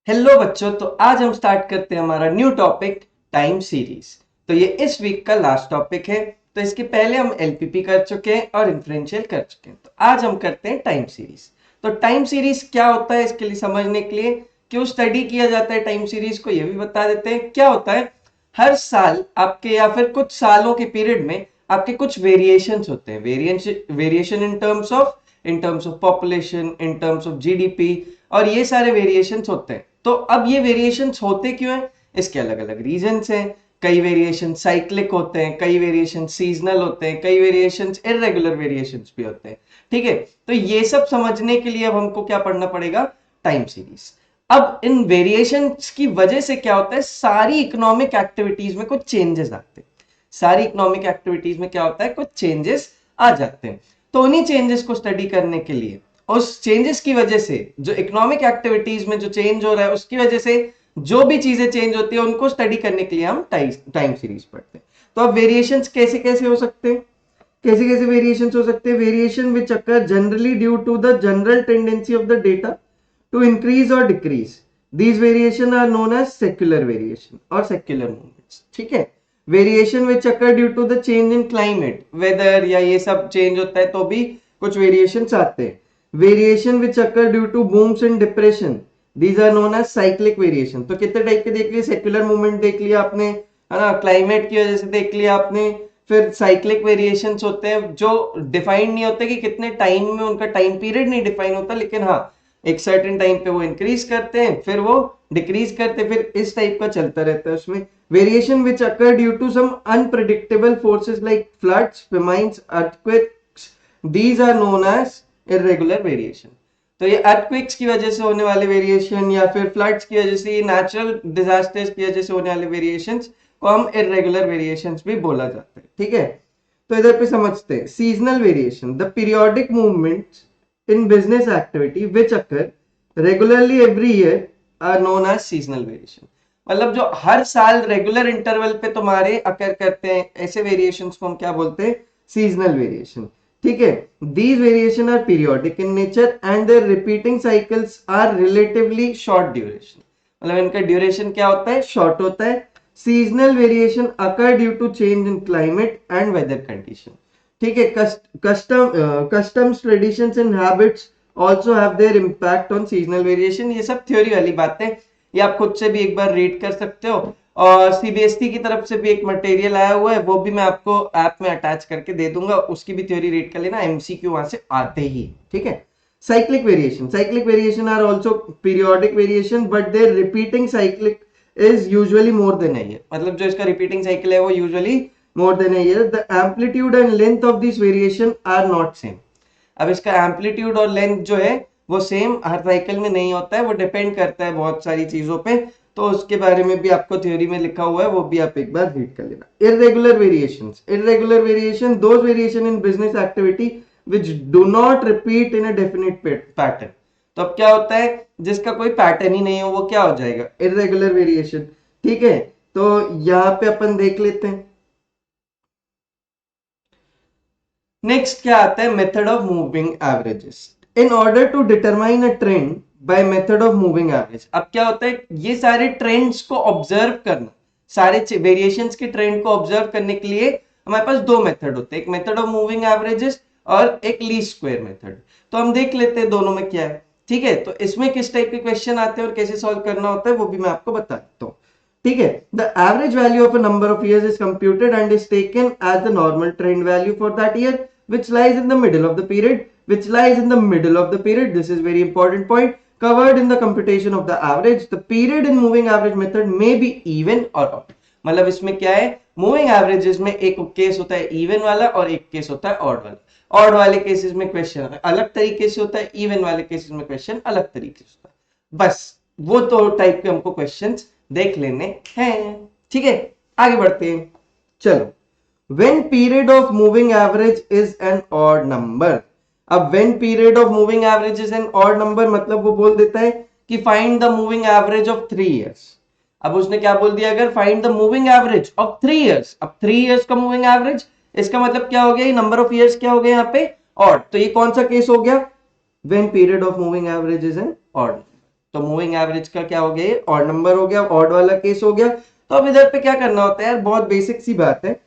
Hello बच्चों, तो आज हम स्टार्ट करते हैं हमारा न्यू टॉपिक टाइम सीरीज। तो ये इस वीक का लास्ट टॉपिक है। तो इसके पहले हम एलपीपी कर चुके हैं और इन्फ्रेंशियल कर चुके हैं। तो आज हम करते हैं टाइम सीरीज। तो टाइम सीरीज क्या होता है, इसके लिए समझने के लिए क्यों स्टडी किया जाता है टाइम सीरीज को, ये भी बता देते हैं। क्या होता है, हर साल आपके या फिर कुछ सालों के पीरियड में आपके कुछ वेरिएशंस होते हैं। Variation in terms of population, in terms of GDP, और ये सारे वेरिएशंस होते हैं। तो अब ये वेरिएशंस होते क्यों हैं, इसके अलग अलग रीजंस हैं। कई वेरिएशन साइक्लिक होते हैं, कई वेरिएशन सीजनल होते हैं, कई वेरिएशन इरेगुलर वेरिएशंस भी होते हैं। ठीक है, तो ये सब समझने के लिए अब हमको क्या पढ़ना पड़ेगा, टाइम सीरीज। अब इन वेरिएशंस की वजह से क्या होता है, सारी इकोनॉमिक एक्टिविटीज में कुछ चेंजेस आते हैं। सारी इकोनॉमिक एक्टिविटीज में क्या होता है, कुछ चेंजेस आ जाते हैं। तो उन्हीं चेंजेस को स्टडी करने के लिए, उस चेंजेस की वजह से, जो इकोनॉमिक एक्टिविटीज में जो चेंज हो रहा है उसकी वजह से जो भी चीजें चेंज होती है उनको स्टडी करने के लिए हम टाइम सीरीज पढ़ते हैं। तो अब वेरिएशंस कैसे कैसे हो सकते हैं, कैसे कैसे वेरिएशंस हो सकते हैं। Variation which occur generally due to the general tendency of the data to increase or decrease. These variation are known as secular variation or secular movements. ठीक है, variation which occur due to the change in climate, weather या ये सब change होता है तो भी कुछ वेरिएशंस आते हैं। Variation which occur due to booms in depression, these are known as cyclic variation. तो कितने टाइप के देख लिए, सेक्युलर मूवमेंट देख लिया आपने, है ना, क्लाइमेट की वजह से देख लिया आपने। फिर साइक्लिक वेरिएशंस होते हैं जो डिफाइंड नहीं होते कि कितने टाइम में, उनका टाइम पीरियड नहीं डिफाइन होता, लेकिन हाँ एक सर्टेन टाइम पे वो इंक्रीज करते हैं, फिर वो डिक्रीज करते हैं, फिर इस टाइप का चलता रहता है उसमें। Variation which occur due to some unpredictable forces like floods, famines, earthquakes, these are known as irregular variation. तो ये अर्थक्वेक्स की वजह से होने वाले वेरिएशन या फिर फ्लड्स की वजह से, नेचुरल डिजास्टर्स की वजह से होने वाले वेरिएशंस को हम इरेगुलर वेरिएशंस भी बोला जाता है। ठीक है, तो इधर पे समझते हैं seasonal variation, the periodic movements in business activity which occur regularly every year are known as seasonal variation। मतलब जो हर साल रेगुलर इंटरवल पे तुम्हारे अकर करते हैं, ऐसे वेरिएशंस को हम क्या बोलते हैं, सीजनल वेरिएशन। ठीक है, these variation are periodic in nature and their repeating cycles are relatively short duration। मतलब इनका ड्यूरेशन क्या होता है, शॉर्ट होता है। Seasonal variation occur due to change in climate and weather condition. ठीक है, customs, traditions and habits also have their impact on seasonal variation. ये सब थ्योरी वाली बातें, ये आप खुद से भी एक बार रीड कर सकते हो। और सीबीएसई की तरफ से भी एक मटेरियल आया हुआ है, वो भी मैं आपको ऐप में अटैच करके दे दूंगा, उसकी भी थ्योरी रीड कर लेना, एमसीक्यू वहां से आते ही। ठीक है, cyclic variation are also periodic variation but their repeating cyclic is usually more than a year. मतलब जो इसका रिपीटिंग साइकिल है वो usually more than a year. The amplitude and length of this variation are not same। अब इसका amplitude और length जो है वो सेम हर साइकिल में नहीं होता है, वो डिपेंड करता है बहुत सारी चीजों पे। तो उसके बारे में भी आपको थ्योरी में लिखा हुआ है, वो भी आप एक बार रीड कर लेना। Irregular variation those variation in business activity which do not repeat in a definite pattern। तो अब क्या होता है, जिसका कोई पैटर्न ही नहीं हो वो क्या हो जाएगा, इरेगुलर वेरिएशन। ठीक है, तो यहाँ पे अपन देख लेते हैं। नेक्स्ट क्या आता है, method of moving averages. In order to determine a trend by method of moving average. अब क्या होता है, ये सारे ट्रेंड्स को ऑब्जर्व करना, सारे वेरिएशंस के ट्रेंड को ऑब्जर्व करने के लिए हमारे पास दो मेथड होते हैं, एक मेथड ऑफ मूविंग एवरेजेस और एक लीस्ट स्क्वायर मेथड। तो हम देख लेते हैं दोनों में क्या है। ठीक है, तो इसमें किस टाइप के क्वेश्चन आते हैं और कैसे सॉल्व करना होता है वो भी मैं आपको बता देता हूँ। ठीक है, the average value of a number of years is computed and is taken as the normal trend value for that year which lies in the middle of the period, this is very important point, covered in the computation of the average। the period in moving average method may be even or odd। मतलब इसमें क्या है, moving averages में एक case होता है even वाला और एक केस होता है ऑड वाला। ऑड वाले केसेस में क्वेश्चन अलग तरीके से होता है, इवन वाले केसेस में क्वेश्चन अलग तरीके से होता है। बस वो तो टाइप के हमको क्वेश्चंस देख लेने हैं। ठीक है, आगे बढ़ते हैं, चलो। when period of moving average is an odd number। अब when period of moving average is an odd number मतलब वो बोल देता है कि find the moving average of 3 years। अब उसने क्या बोल दिया, अगर find the moving average of 3 years। अब 3 years का moving average, इसका मतलब क्या हो गया, ये number of years क्या हो गया यहाँ पे, odd। तो ये कौन सा केस हो गया, when period of moving average is an odd। तो मूविंग एवरेज का क्या हो गया, ये ऑड नंबर हो गया, ऑड वाला केस हो गया। तो अब इधर पे क्या करना होता है यार, बहुत बेसिक सी बात है।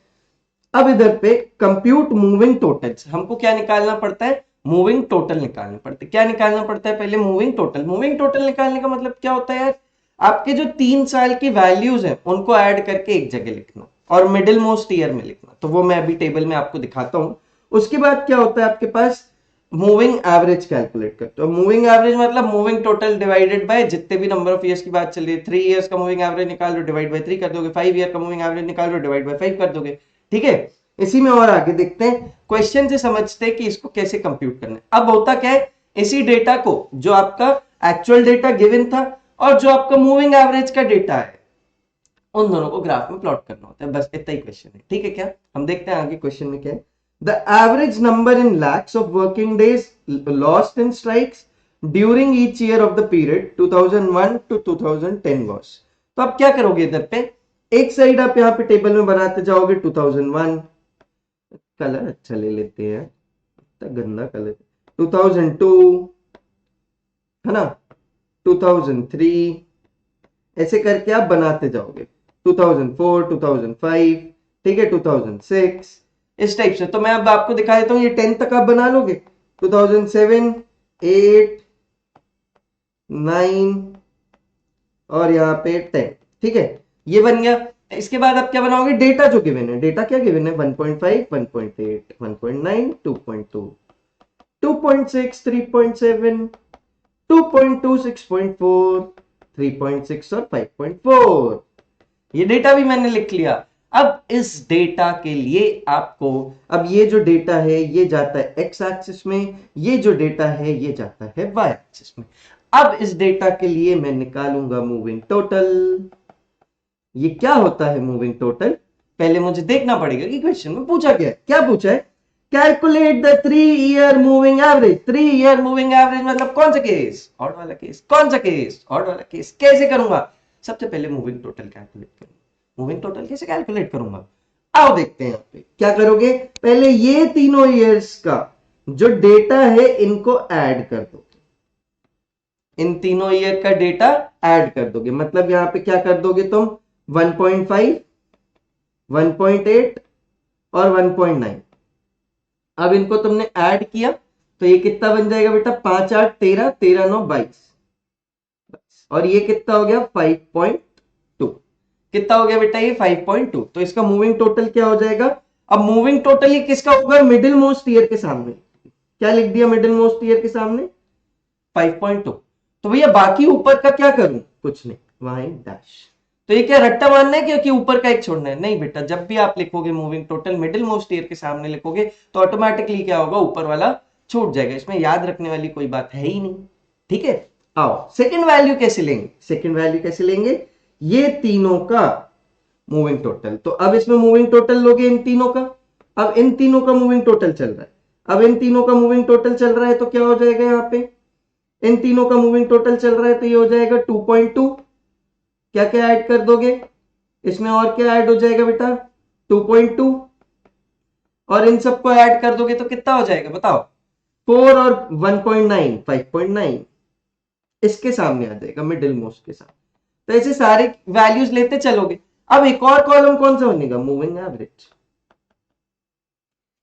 अब इधर पे कंप्यूट मूविंग टोटल्स, हमको क्या निकालना पड़ता है, मूविंग टोटल निकालने पड़ते हैं। क्या निकालना पड़ता है, पहले मूविंग टोटल। मूविंग टोटल निकालने का मतलब क्या होता है यार, आपके जो 3 साल की वैल्यूज हैं उनको ऐड करके एक जगह लिखना और मिडिल मोस्ट ईयर में लिखना। तो वो मैं अभी टेबल में आपको दिखाता हूं। उसके बाद क्या होता है, आपके पास मूविंग एवरेज कैलकुलेट करते हो। मूविंग एवरेज मतलब मूविंग टोटल डिवाइडेड बाय जितने भी नंबर ऑफ ईयर्स की बात चल रही है। 3 इयर्स का मूविंग एवरेज निकाल लो, डिवाइड बाय 3 कर दोगे। 5 ईयर का मूविंग एवरेज निकाल लो, डिवाइड बाय 5 कर दोगे। ठीक है, इसी में और आगे देखते हैं, क्वेश्चन से समझते हैं कि इसको कैसे कंप्यूट करना है। अब होता क्या है, इसी डेटा को जो आपका एक्चुअल डेटा गिवन था और जो आपका मूविंग एवरेज का डेटा है, उन दोनों को ग्राफ में प्लॉट करना होता है। बस इतना ही क्वेश्चन है। ठीक है, क्या हम देखते हैं आगे क्वेश्चन में क्या है। The average number in lakhs of working days lost in strikes during each year of the period 2001 to 2010 was। तो आप क्या करोगे, इधर पे एक साइड आप यहाँ पे टेबल में बनाते जाओगे 2001, कलर अच्छा ले लेते हैं, गंदा कलर, 2002 है ना, 2003, ऐसे करके आप बनाते जाओगे, 2004, 2005, ठीक है, 2006, इस टाइप से। तो मैं अब आपको दिखा देता हूँ, ये 10 तक आप बना लोगे, 2007, 8, 9 और यहाँ पे 10। ठीक है, ये बन गया। इसके बाद आप क्या बनाओगे, डेटा जो गिवन है, डेटा क्या गिवन है, 1.5, 1.8, 1.9, 2.2, 2.6, 3.7, 2.2, 6.4, 3.6 और 5.4। ये डेटा भी मैंने लिख लिया। अब इस डेटा के लिए आपको, अब ये जो डेटा है ये जाता है एक्स एक्सिस में, ये जो डेटा है ये जाता है वाई एक्सिस में। अब इस डेटा के लिए मैं निकालूंगा मूविंग टोटल। ये क्या होता है मूविंग टोटल, पहले मुझे देखना पड़ेगा कि क्वेश्चन में पूछा गया है। क्या पूछा है, calculate the 3 year moving average. 3 year moving average मतलब कौन सा केस, ऑड वाला केस। कौन सा केस, ऑड वाला केस। कैसे करूंगा, सबसे पहले मूविंग टोटल कैलकुलेट करूंगा। मूविंग टोटल कैसे कैलकुलेट करूंगा, आओ देखते हैं। यहाँ पे क्या करोगे, पहले ये तीनों ईयर्स का जो डेटा है इनको ऐड कर दो। इन तीनों ईयर का डेटा ऐड कर दोगे, मतलब यहां पे क्या कर दोगे तुम, 1.5, 1.8 और 1.9। अब इनको तुमने ऐड किया तो ये कितना बन जाएगा बेटा, 5, 8, 13, 13, 9, 22, और ये कितना हो गया 5.2। कितना हो गया बेटा ये 5.2। तो इसका मूविंग टोटल क्या हो जाएगा। अब मूविंग टोटल ये किसका होगा, मिडिल मोस्ट ईयर के सामने। क्या लिख दिया मिडिल मोस्ट ईयर के सामने, 5.2। तो भैया बाकी ऊपर का क्या करूं, कुछ नहीं, वहां डैश। तो ये क्या रट्टा मानना है क्योंकि ऊपर का एक छोड़ना है, नहीं बेटा। जब भी आप लिखोगे moving total middle most year के सामने लिखोगे तो ऑटोमेटिकली क्या होगा, ऊपर वाला छूट जाएगा। इसमें याद रखने वाली कोई बात है ही नहीं। ठीक है, आओ सेकंड वैल्यू कैसे लेंगे, सेकंड वैल्यू कैसे लेंगे, ये तीनों का मूविंग टोटल। तो अब इसमें मूविंग टोटल लोगे इन तीनों का। अब इन तीनों का मूविंग टोटल चल रहा है, अब इन तीनों का मूविंग टोटल चल रहा है तो क्या हो जाएगा, यहाँ पे इन तीनों का मूविंग टोटल चल रहा है तो ये हो जाएगा 2.2। क्या क्या ऐड कर दोगे इसमें, और क्या ऐड हो जाएगा बेटा, 2.2, और इन सबको ऐड कर दोगे तो कितना हो जाएगा बताओ, 4 और 1.9, 5.9 इसके सामने आ जाएगा, मिडिल मोस्ट के सामने। तो ऐसे सारे वैल्यूज लेते चलोगे। अब एक और कॉलम कौन सा बनेगा, मूविंग एवरेज।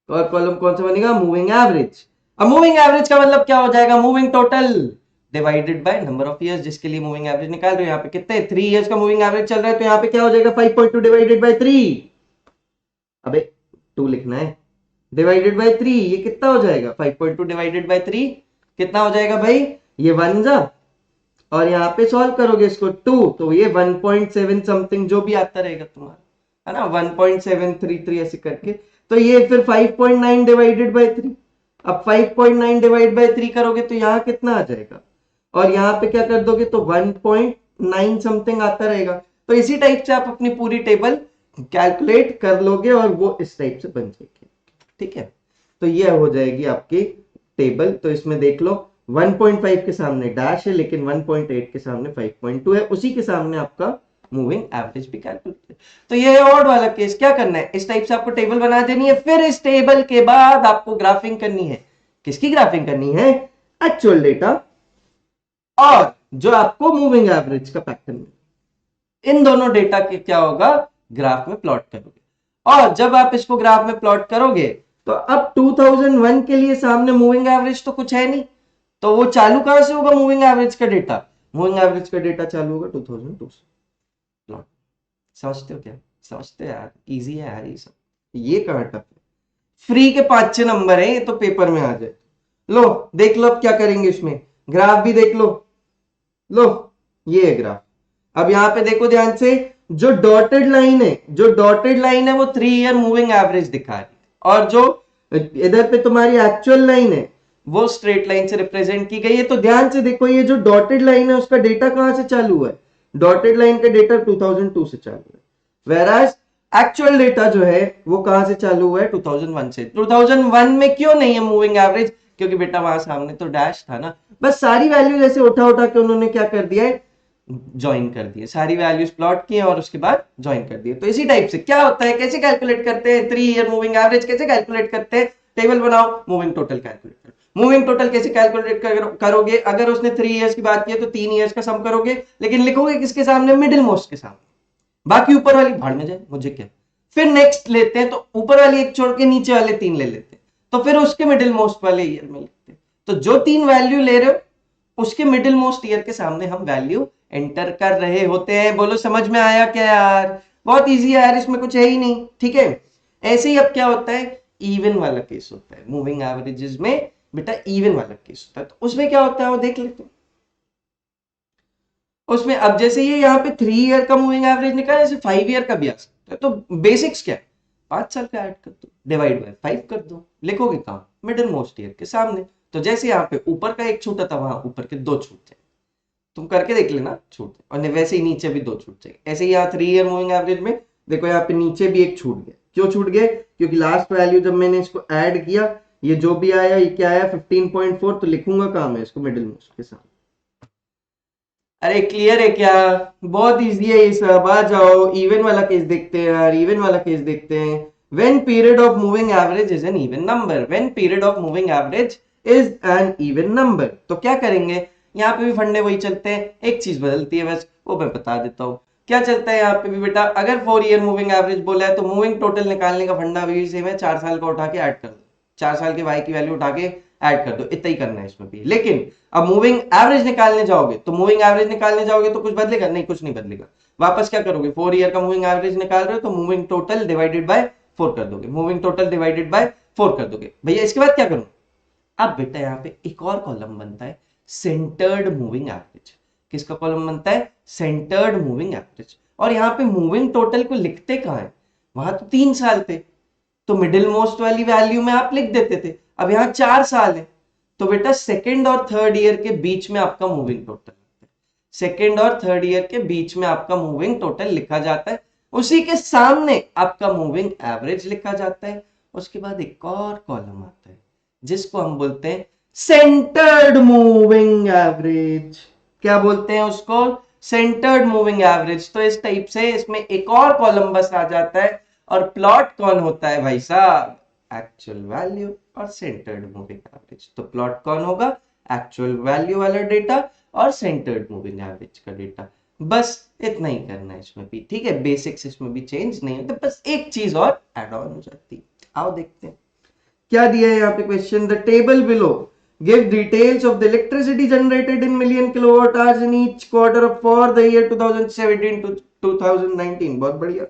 और कॉलम कौन सा बनेगा, मूविंग एवरेज। अब मूविंग एवरेज का मतलब क्या हो जाएगा, moving total divided by number of years जिसके लिए मूविंग एवरेज निकाल रहे हो। यहाँ पे कितने 3 इयर्स का मूविंग एवरेज चल रहा है तो यहाँ पे क्या हो जाएगा 5.2 डिवाइडेड बाय 3। अबे 2 लिखना है, डिवाइडेड बाय 3 ये कितना हो जाएगा, 5.2 डिवाइडेड बाय 3 कितना हो जाएगा भाई, ये 1 जा, और यहाँ पे सॉल्व करोगे इसको 2 तो ये 1.7 समथिंग जो भी आता रहेगा तुम्हारा, है ना, 1.733 ऐसे करके। तो ये फिर 5.9 डिवाइडेड बाय 3। अब 5.9 डिवाइड बाय 3 करोगे तो यहाँ कितना आ जाएगा, और यहाँ पे क्या कर दोगे तो 1.9 समथिंग आता रहेगा। तो इसी टाइप से आप अपनी पूरी टेबल कैलकुलेट कर लोगे और वो इस टाइप से बन जाएगी। ठीक है, तो ये हो जाएगी आपकी टेबल। तो इसमें देख लो 1.5 के सामने डैश है लेकिन 1.8 के सामने 5.2 है, उसी के सामने आपका मूविंग एवरेज भी कैलकुलेट। तो ये है ऑड वाला केस। क्या करना है, इस टाइप से आपको टेबल बना देनी है। फिर इस टेबल के बाद आपको ग्राफिंग करनी है। किसकी ग्राफिंग करनी है, एक्चुअल डेटा और जो आपको मूविंग एवरेज का पैटर्न मिले। इन दोनों डेटा के क्या होगा, ग्राफ में प्लॉट करोगे। और जब आप इसको ग्राफ में प्लॉट करोगे तो अब 2001 के लिए सामने मूविंग एवरेज तो कुछ है नहीं, तो वो चालू कहां से होगा, मूविंग एवरेज का डेटा, मूविंग एवरेज का डेटा चालू होगा 2002 से। प्लॉट समझते हो क्या, समझते हो यार, इजी है यार ये सब, ये कहां टफ है। फ्री के 5-6 नंबर है ये तो, पेपर में आ जाए। लो देख लो अब क्या करेंगे, इसमें ग्राफ भी देख लो। लो ये है ग्राफ। अब यहां पे देखो ध्यान से, जो डॉटेड लाइन है, जो डॉटेड लाइन है वो 3 ईयर मूविंग एवरेज दिखा रही है, और जो इधर पे तुम्हारी एक्चुअल लाइन है वो स्ट्रेट लाइन से रिप्रेजेंट की गई है। तो ध्यान से देखो, ये जो डॉटेड लाइन है उसका डेटा कहां से चालू हुआ है, डॉटेड लाइन का डेटा 2002 से चालू है, वेराज एक्चुअल डेटा जो है वो कहां से चालू हुआ है, 2001 से। 2001 में क्यों नहीं है मूविंग एवरेज, क्योंकि बेटा वहां सामने तो डैश था ना, बस सारी वैल्यू जैसे उठा उठा के उन्होंने क्या कर दिया है, ज्वाइन कर दिए, सारी वैल्यूज प्लॉट किए और उसके बाद ज्वाइन कर दिए। तो इसी टाइप से क्या होता है, कैसे कैलकुलेट करते हैं 3 ईयर मूविंग एवरेज, कैसे कैलकुलेट करते हैं, टेबल बनाओ, मूविंग टोटल कैलकुलेट करो। मूविंग टोटल कैसे कैलकुलेट करोगे, अगर उसने 3 ईयर्स की बात की है तो 3 ईयर्स का सम करोगे, लेकिन लिखोगे किसके सामने, मिडिल मोस्ट के सामने, बाकी ऊपर वाली भाड़ में जाए मुझे क्या। फिर नेक्स्ट लेते हैं तो ऊपर वाली एक छोड़ के नीचे वाले 3 ले लेते हैं, तो फिर उसके मिडिल मोस्ट वाले ईयर में लिखते हैं। तो जो 3 वैल्यू ले रहे हो उसके मिडिल मोस्ट ईयर के सामने हम वैल्यू एंटर कर रहे होते हैं। बोलो समझ में आया क्या यार, बहुत इजी है यार, इसमें कुछ है ही नहीं, ठीक है। ऐसे ही अब क्या होता है, इवन वाला केस होता है मूविंग एवरेजेस में, बेटा इवन वाला केस होता है, तो उसमें क्या होता है वो देख लेते हैं। उसमें अब जैसे ये यहाँ पे 3 ईयर का मूविंग एवरेज निकाला, जैसे 5 ईयर का भी आ सकता है। तो बेसिक्स क्या है, 5 साल का ऐड कर दो, डिवाइड बाय 5 कर दो, लिखोगे कहां, मिडिल मोस्ट ईयर के सामने। तो जैसे यहाँ पे ऊपर का एक छूटा था, वहां ऊपर के 2 छूट जाए, तुम करके देख लेना, छूट, और वैसे ही नीचे भी 2 छूट जाए। ऐसे ही यहाँ 3 ईयर मूविंग एवरेज में देखो, यहाँ पे नीचे भी एक छूट गया। क्यों छूट गए, क्योंकि लास्ट वैल्यू जब मैंने इसको ऐड किया, ये जो भी आया ये क्या आया 15.4, तो लिखूंगा कहां मैं इसको, मिडिल मोस्ट के सामने। अरे क्लियर है क्या, बहुत इजी है ये सब, आ जाओ इवन वाला केस देखते हैं यार, इवन वाला केस देखते हैं। When period of moving average is an even number, when period of moving average is an even number, तो क्या करेंगे, यहाँ पे भी फंडे वही चलते हैं, एक चीज बदलती है बस, वो मैं बता देता हूँ क्या चलता है यहाँ पे भी बेटा। अगर 4 ईयर मूविंग एवरेज बोला है तो मूविंग टोटल निकालने का फंडा भी सेम है, 4 साल का उठा के ऐड कर दो, 4 साल के वाई की वैल्यू उठा के ऐड कर दो, इतना ही करना है इसमें भी। लेकिन अब मूविंग एवरेज निकालने जाओगे तो मूविंग एवरेज निकालने जाओगे तो कुछ बदलेगा नहीं, कुछ नहीं बदलेगा। वापस क्या करोगे, 4 ईयर का मूविंग एवरेज निकाल रहे हो तो मूविंग टोटल डिवाइडेड बाय 4 कर दोगे, मूविंग टोटल डिवाइडेड बाय 4 कर दोगे। भैया इसके बाद क्या करूं, अब बेटा यहाँ पे एक और कॉलम बनता है, सेंटर्ड मूविंग एवरेज। किसका कॉलम बनता है, सेंटर्ड मूविंग एवरेज। और यहाँ पे मूविंग टोटल को लिखते कहां है, वहां तो 3 साल थे, तो मिडिल मोस्ट वाली वैल्यू में आप लिख देते थे। अब यहाँ 4 साल है, तो बेटा सेकेंड और थर्ड ईयर के बीच में आपका मूविंग टोटल, सेकेंड और थर्ड ईयर के बीच में आपका मूविंग टोटल लिखा जाता है, उसी के सामने आपका मूविंग एवरेज लिखा जाता है। उसके बाद एक और कॉलम आता है जिसको हम बोलते हैं सेंटर्ड मूविंग एवरेज। क्या बोलते हैं उसको, सेंटर्ड मूविंग एवरेज। तो इस टाइप से इसमें एक और कॉलम बस आ जाता है, और प्लॉट कौन होता है भाई साहब, एक्चुअल वैल्यू और सेंटर्ड मूविंग एवरेज। तो प्लॉट कौन होगा, एक्चुअल वैल्यू वाला डेटा और सेंटर्ड मूविंग एवरेज का डेटा। बस इतना ही करना है इसमें भी, ठीक है, बेसिक्स इसमें भी चेंज नहीं होता, बस एक चीज और ऐड ऑन हो जाती है। आओ देखते हैं क्या दिया है यहाँ पे question, the table below give details of the electricity generated in million kilowatt hours in each quarter of for the year 2017 to 2019। बहुत बढ़िया।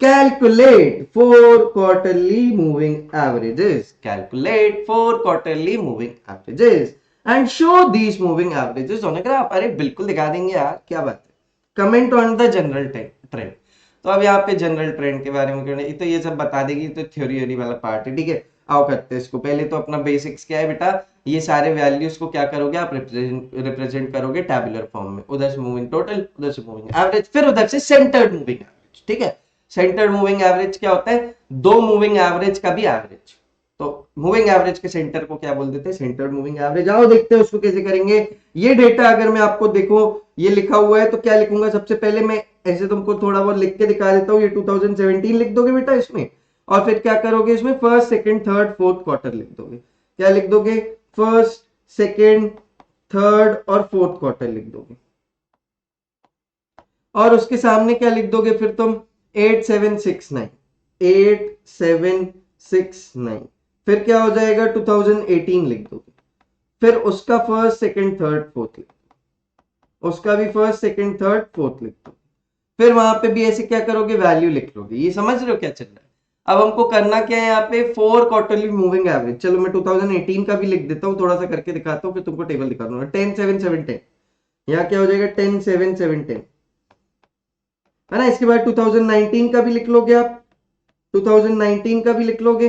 Calculate 4 quarterly moving averages, calculate 4 quarterly moving averages and show these moving averages on a graph। अरे बिल्कुल दिखा देंगे यार, क्या बात है। Comment on the general trend। तो अब यहाँ पे जनरल ट्रेंड के बारे में क्यों नहीं, तो ये सब बता देगी, तो थ्योरी वाला पार्ट है, ठीक है। आओ करते हैं इसको। पहले तो अपना बेसिक्स क्या है बेटा, ये सारे वैल्यूज को क्या करोगे आप, रिप्रेजेंट करोगे टैबुलर फॉर्म में, उधर से मूविंग टोटल, उधर से मूविंग एवरेज, फिर उधर से सेंटर्ड मूविंग एवरेज, ठीक है। सेंटर्ड मूविंग एवरेज क्या होता है, 2 मूविंग एवरेज का भी एवरेज। तो मूविंग एवरेज के सेंटर को क्या बोल देते हैं, सेंटर्ड मूविंग एवरेज। आओ देखते हैं उसको कैसे करेंगे। ये डेटा अगर मैं आपको देखो ये लिखा हुआ है तो क्या लिखूंगा, सबसे पहले मैं ऐसे तुमको थोड़ा बहुत लिख के दिखा देता हूँ, ये 2017 लिख दोगे बेटा इसमें, और फिर क्या करोगे इसमें first second third fourth quarter लिख दोगे। क्या लिख दोगे, फर्स्ट सेकंड थर्ड और फोर्थ क्वार्टर लिख दोगे, और उसके सामने क्या लिख दोगे फिर तुम 8769, 8769, फिर क्या हो जाएगा 2018 लिख दोगे, फिर उसका फर्स्ट सेकंड थर्ड फोर्थ लिख दो, उसका भी फर्स्ट सेकंड थर्ड फोर्थ लिख दो, फिर वहां पे भी ऐसे क्या करोगे, वैल्यू लिख लोगे। ये समझ रहे हो क्या चल रहा है? अब हमको करना क्या है यहाँ पे, 4 क्वार्टरली मूविंग एवरेज। चलो मैं 2018 का भी लिख देता हूँ, थोड़ा सा करके दिखाता हूँ, फिर तुमको टेबल दिखा दूंगा। 10 7 7 10, यहाँ क्या हो जाएगा 10 7 7 10, है ना। इसके बाद 2019 का भी लिख लोगे आप, 2019 का भी लिख लोगे,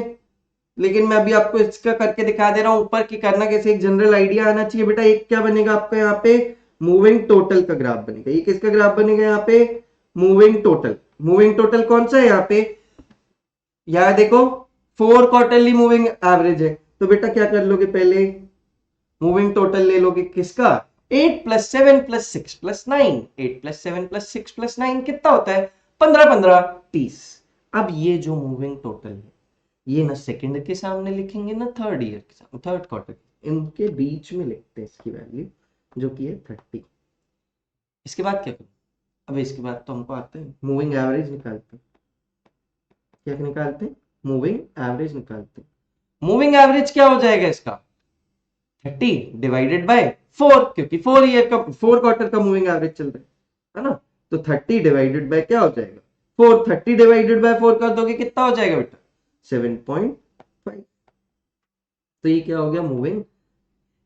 लेकिन मैं अभी आपको इसका करके दिखा दे रहा हूं ऊपर की करना कैसे, एक जनरल आइडिया आना चाहिए बेटा। एक क्या बनेगा आपका यहाँ पे, मूविंग टोटल का ग्राफ बनेगा। ये किसका ग्राफ बनेगा यहाँ पे, मूविंग टोटल। मूविंग टोटल कौन सा है यहाँ पे, यहाँ देखो 4 क्वार्टरली मूविंग एवरेज है, तो बेटा क्या कर लोगे, पहले मूविंग टोटल ले लोगे किसका, 8 + 7 + 6 + 9, 8 + 7 + 6 + 9 कितना होता है, 15 15 30। अब ये जो मूविंग टोटल है, ये ना सेकंड के सामने लिखेंगे ना थर्ड ईयर के सामने, थर्ड क्वार्टर, इनके बीच में लिखते हैं इसकी वैल्यू, जो कि है 30। इसके बाद क्या करूं, अब इसके बाद तो हमको आता है मूविंग एवरेज निकालते हैं। क्या निकालते हैं, मूविंग एवरेज निकालते हैं। मूविंग एवरेज क्या हो जाएगा इसका, 30 डिवाइडेड बाय 4, क्योंकि 4 क्वार्टर का मूविंग एवरेज चल रहा है ना। तो 30 डिवाइडेड बाय क्या हो जाएगा 4, 30 डिवाइडेड बाय 4 कर दोगे कितना हो जाएगा बेटा, 7.5। तो ये क्या हो गया, मूविंग।